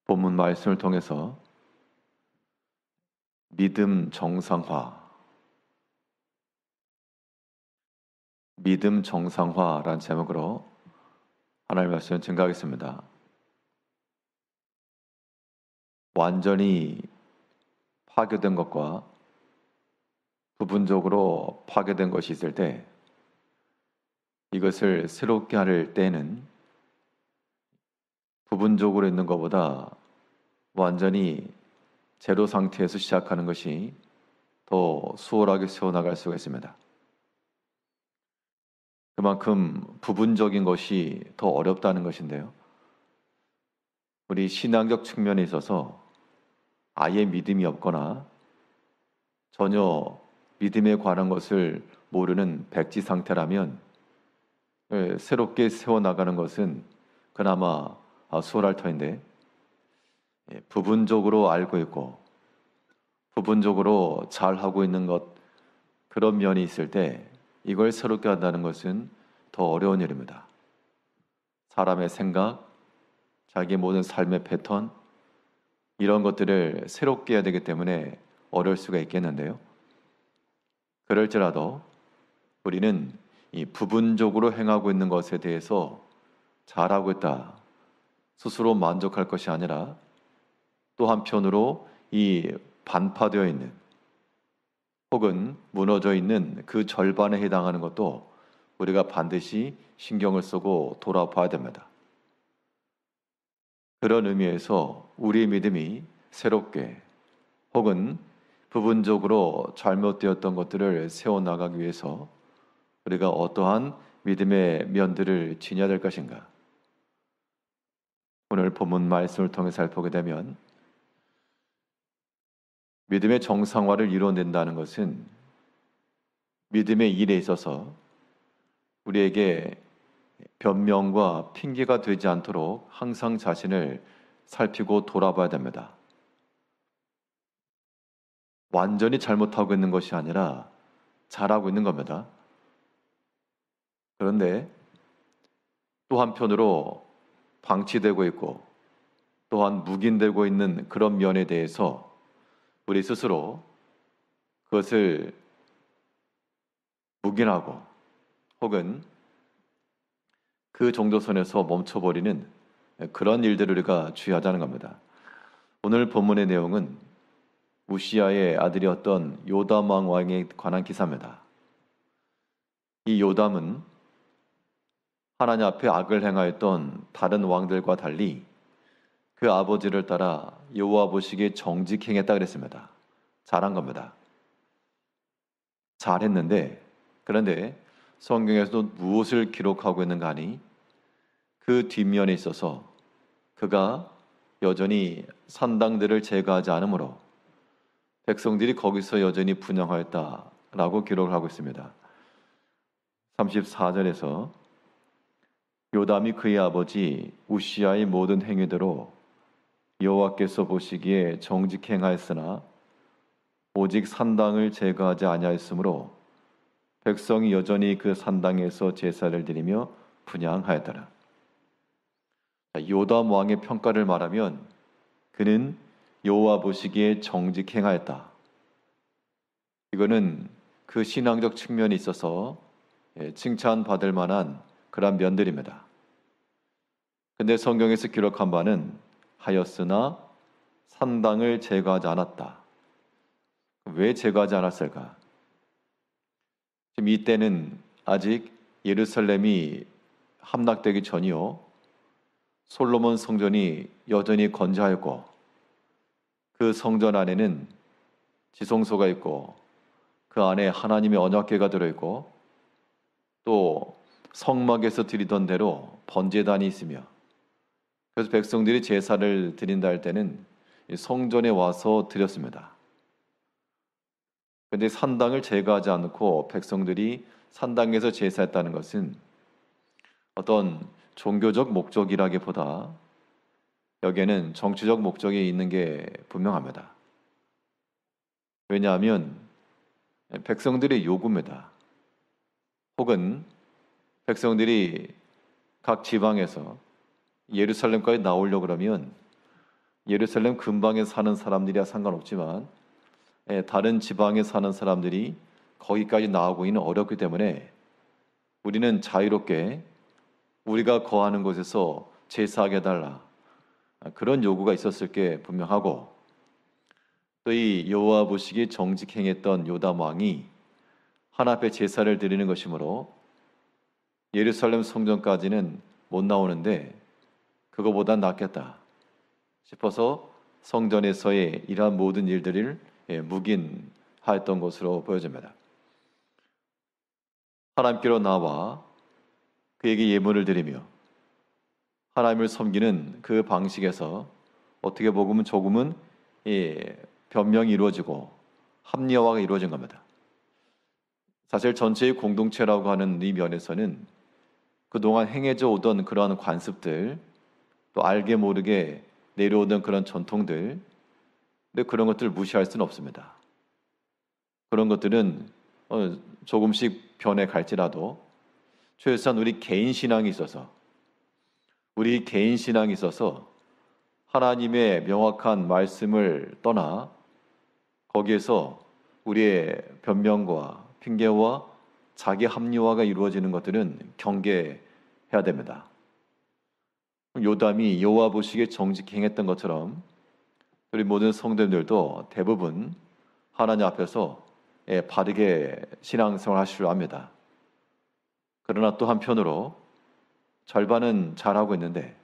본문 말씀을 통해서 믿음 정상화란 제목으로 하나님의 말씀을 증거하겠습니다. 완전히 파괴된 것과 부분적으로 파괴된 것이 있을 때 이것을 새롭게 할 때는 부분적으로 있는 것보다 완전히 제로 상태에서 시작하는 것이 더 수월하게 세워나갈 수가 있습니다. 그만큼 부분적인 것이 더 어렵다는 것인데요. 우리 신앙적 측면에 있어서 아예 믿음이 없거나 전혀 믿음에 관한 것을 모르는 백지 상태라면 새롭게 세워나가는 것은 그나마 수월할 터인데, 부분적으로 알고 있고 부분적으로 잘하고 있는 것, 그런 면이 있을 때 이걸 새롭게 한다는 것은 더 어려운 일입니다. 사람의 생각, 자기의 모든 삶의 패턴, 이런 것들을 새롭게 해야 되기 때문에 어려울 수가 있겠는데요. 그럴지라도 우리는 이 부분적으로 행하고 있는 것에 대해서 잘하고 있다, 스스로 만족할 것이 아니라 또 한편으로 이 반파되어 있는 혹은 무너져 있는 그 절반에 해당하는 것도 우리가 반드시 신경을 쓰고 돌아봐야 됩니다. 그런 의미에서 우리의 믿음이 새롭게 혹은 부분적으로 잘못되었던 것들을 세워나가기 위해서 우리가 어떠한 믿음의 면들을 지녀야 될 것인가? 오늘 본문 말씀을 통해 살펴보게 되면 믿음의 정상화를 이뤄낸다는 것은 믿음의 일에 있어서 우리에게 변명과 핑계가 되지 않도록 항상 자신을 살피고 돌아봐야 됩니다. 완전히 잘못하고 있는 것이 아니라 잘하고 있는 겁니다. 그런데 또 한편으로 방치되고 있고 또한 묵인되고 있는 그런 면에 대해서 우리 스스로 그것을 묵인하고 혹은 그 정도선에서 멈춰버리는 그런 일들을 우리가 주의하자는 겁니다. 오늘 본문의 내용은 우시야의 아들이었던 요담 왕에 관한 기사입니다. 이 요담은 하나님 앞에 악을 행하였던 다른 왕들과 달리 그 아버지를 따라 여호와 보시기에 정직히 행했다 그랬습니다. 잘한 겁니다. 잘했는데, 그런데 성경에서도 무엇을 기록하고 있는가 하니 그 뒷면에 있어서 그가 여전히 산당들을 제거하지 않으므로 백성들이 거기서 여전히 분향하였다라고 기록을 하고 있습니다. 34절에서 요담이 그의 아버지 우시야의 모든 행위대로 여호와께서 보시기에 정직히 행하였으나 오직 산당을 제거하지 아니하였으므로 백성이 여전히 그 산당에서 제사를 드리며 분향하였더라. 요담 왕의 평가를 말하면 그는 여호와 보시기에 정직히 행하였다. 이거는 그 신앙적 측면에 있어서 칭찬받을 만한 그런 면들입니다. 근데 성경에서 기록한 바는 하였으나 산당을 제거하지 않았다. 왜 제거하지 않았을까? 지금 이때는 아직 예루살렘이 함락되기 전이요, 솔로몬 성전이 여전히 건재하였고 그 성전 안에는 지성소가 있고 그 안에 하나님의 언약궤가 들어있고 또 성막에서 드리던 대로 번제단이 있으며, 그래서 백성들이 제사를 드린다 할 때는 성전에 와서 드렸습니다. 그런데 산당을 제거하지 않고 백성들이 산당에서 제사했다는 것은 어떤 종교적 목적이라기보다 여기에는 정치적 목적이 있는 게 분명합니다. 왜냐하면 백성들의 요구입니다. 혹은 백성들이 각 지방에서 예루살렘까지 나오려고 그러면 예루살렘 근방에 사는 사람들이야 상관없지만 다른 지방에 사는 사람들이 거기까지 나오기는 어렵기 때문에 우리는 자유롭게 우리가 거하는 곳에서 제사하게 해달라, 그런 요구가 있었을 게 분명하고, 또 이 여호와 보시기에 정직행했던 요담 왕이 하나님 앞에 제사를 드리는 것이므로 예루살렘 성전까지는 못 나오는데 그거보단 낫겠다 싶어서 성전에서의 이러한 모든 일들을 묵인하였던 것으로 보여집니다. 하나님께로 나와 그에게 예물을 드리며 하나님을 섬기는 그 방식에서 어떻게 보면 조금은 변명이 이루어지고 합리화가 이루어진 겁니다. 사실 전체의 공동체라고 하는 이 면에서는 그동안 행해져 오던 그러한 관습들, 또 알게 모르게 내려오던 그런 전통들, 근데 그런 것들을 무시할 수는 없습니다. 그런 것들은 조금씩 변해 갈지라도 최소한 우리 개인 신앙이 있어서 하나님의 명확한 말씀을 떠나 거기에서 우리의 변명과 핑계와 자기 합리화가 이루어지는 것들은 경계해야 됩니다. 요담이 여호와 보시기에 정직히 행했던 것처럼 우리 모든 성도님들도 대부분 하나님 앞에서 바르게 신앙생활 하실 줄 압니다. 그러나 또 한편으로 절반은 잘하고 있는데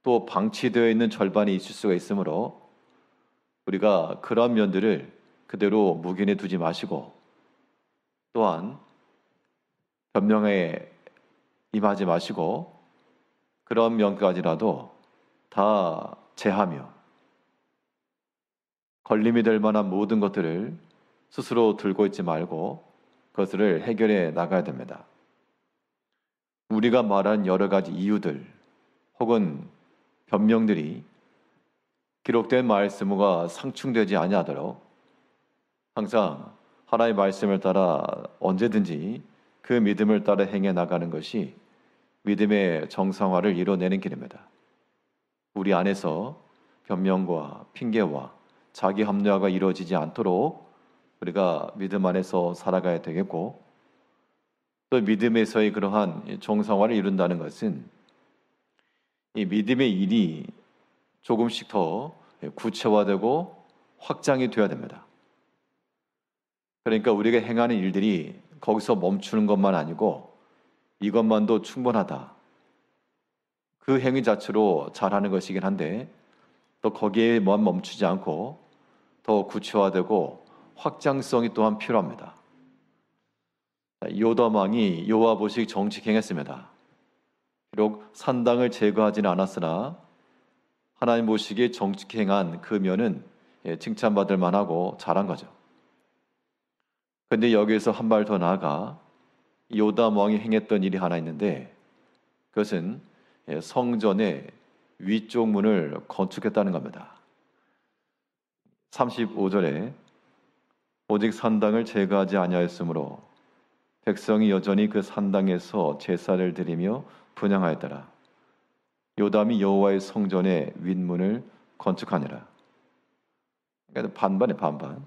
또 방치되어 있는 절반이 있을 수가 있으므로 우리가 그런 면들을 그대로 묵인해 두지 마시고, 또한 변명에 임하지 마시고 그런 면까지라도 다 제하며 걸림이 될 만한 모든 것들을 스스로 들고 있지 말고 그것을 해결해 나가야 됩니다. 우리가 말한 여러 가지 이유들 혹은 변명들이 기록된 말씀과 상충되지 아니하도록 항상 하나님의 말씀을 따라 언제든지 그 믿음을 따라 행해 나가는 것이 믿음의 정상화를 이뤄내는 길입니다. 우리 안에서 변명과 핑계와 자기 합리화가 이루어지지 않도록 우리가 믿음 안에서 살아가야 되겠고, 또 믿음에서의 그러한 정상화를 이룬다는 것은 이 믿음의 일이 조금씩 더 구체화되고 확장이 되어야 됩니다. 그러니까 우리가 행하는 일들이 거기서 멈추는 것만 아니고 이것만도 충분하다, 그 행위 자체로 잘하는 것이긴 한데 또 거기에만 멈추지 않고 더 구체화되고 확장성이 또한 필요합니다. 요담 왕이 여호와 보시기 정직히 행했습니다. 비록 산당을 제거하지는 않았으나 하나님 보시기에 정직히 행한 그 면은 칭찬받을 만하고 잘한 거죠. 그런데 여기에서 한 발 더 나아가 요담 왕이 행했던 일이 하나 있는데, 그것은 성전의 위쪽 문을 건축했다는 겁니다. 35절에 오직 산당을 제거하지 아니하였으므로 백성이 여전히 그 산당에서 제사를 드리며 분향하였더라. 요담이 여호와의 성전의 윗문을 건축하니라. 그러니까 반반에 반반.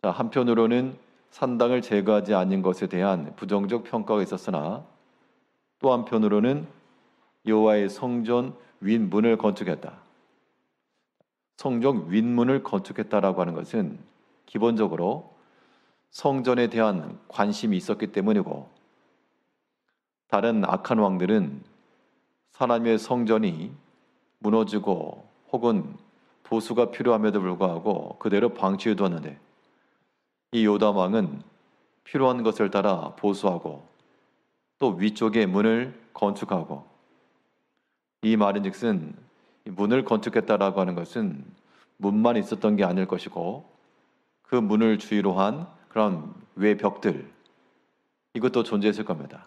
자, 한편으로는 산당을 제거하지 않은 것에 대한 부정적 평가가 있었으나 또 한편으로는 여호와의 성전 윗문을 건축했다. 성전 윗문을 건축했다라고 하는 것은 기본적으로 성전에 대한 관심이 있었기 때문이고, 다른 악한 왕들은 하나님의 성전이 무너지고 혹은 보수가 필요함에도 불구하고 그대로 방치해 두었는데, 이 요담 왕은 필요한 것을 따라 보수하고 또 위쪽에 문을 건축하고, 이 말인즉슨 문을 건축했다라고 하는 것은 문만 있었던 게 아닐 것이고 그 문을 주위로 한 그런 외벽들, 이것도 존재했을 겁니다.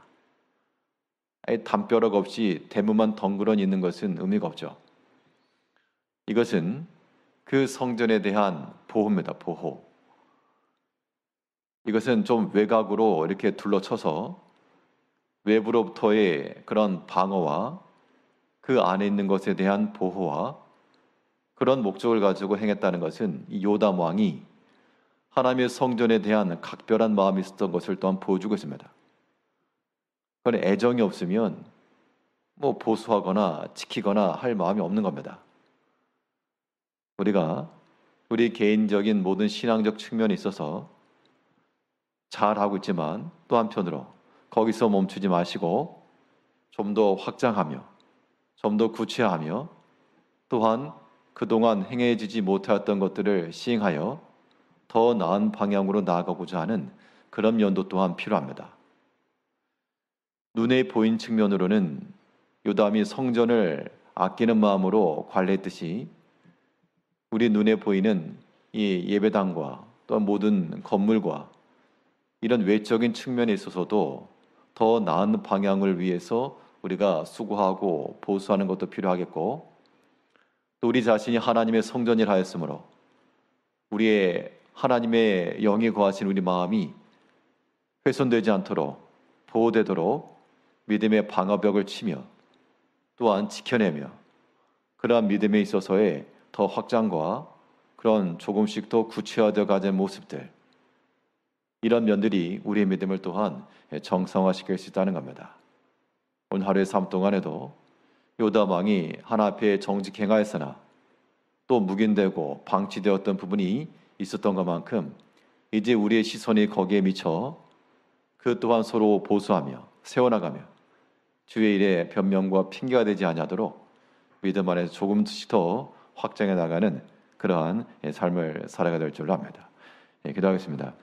담벼락 없이 대문만 덩그러니 있는 것은 의미가 없죠. 이것은 그 성전에 대한 보호입니다. 보호. 이것은 좀 외곽으로 이렇게 둘러쳐서 외부로부터의 그런 방어와 그 안에 있는 것에 대한 보호와 그런 목적을 가지고 행했다는 것은 이 요담 왕이 하나님의 성전에 대한 각별한 마음이 있었던 것을 또한 보여주고 있습니다. 그런 애정이 없으면 뭐 보수하거나 지키거나 할 마음이 없는 겁니다. 우리가 우리 개인적인 모든 신앙적 측면에 있어서 잘하고 있지만 또 한편으로 거기서 멈추지 마시고 좀 더 확장하며 좀 더 구체화하며 또한 그동안 행해지지 못하였던 것들을 시행하여 더 나은 방향으로 나아가고자 하는 그런 연도 또한 필요합니다. 눈에 보인 측면으로는 요담이 성전을 아끼는 마음으로 관리했듯이 우리 눈에 보이는 이 예배당과 또한 모든 건물과 이런 외적인 측면에 있어서도 더 나은 방향을 위해서 우리가 수고하고 보수하는 것도 필요하겠고, 또 우리 자신이 하나님의 성전이라 하였으므로 우리의 하나님의 영이 거하신 우리 마음이 훼손되지 않도록 보호되도록 믿음의 방어벽을 치며 또한 지켜내며 그러한 믿음에 있어서의 더 확장과 그런 조금씩 더 구체화되어 가는 모습들, 이런 면들이 우리의 믿음을 또한 정상화시킬 수 있다는 겁니다. 오늘 하루의 삶 동안에도 요담 왕이 하나 앞에 정직 행하였으나 또 묵인되고 방치되었던 부분이 있었던 것만큼 이제 우리의 시선이 거기에 미쳐 그 또한 서로 보수하며 세워나가며 주의 일에 변명과 핑계가 되지 아니하도록 믿음 안에서 조금씩 더 확장해 나가는 그러한 삶을 살아가야 될 줄로 압니다. 기도하겠습니다.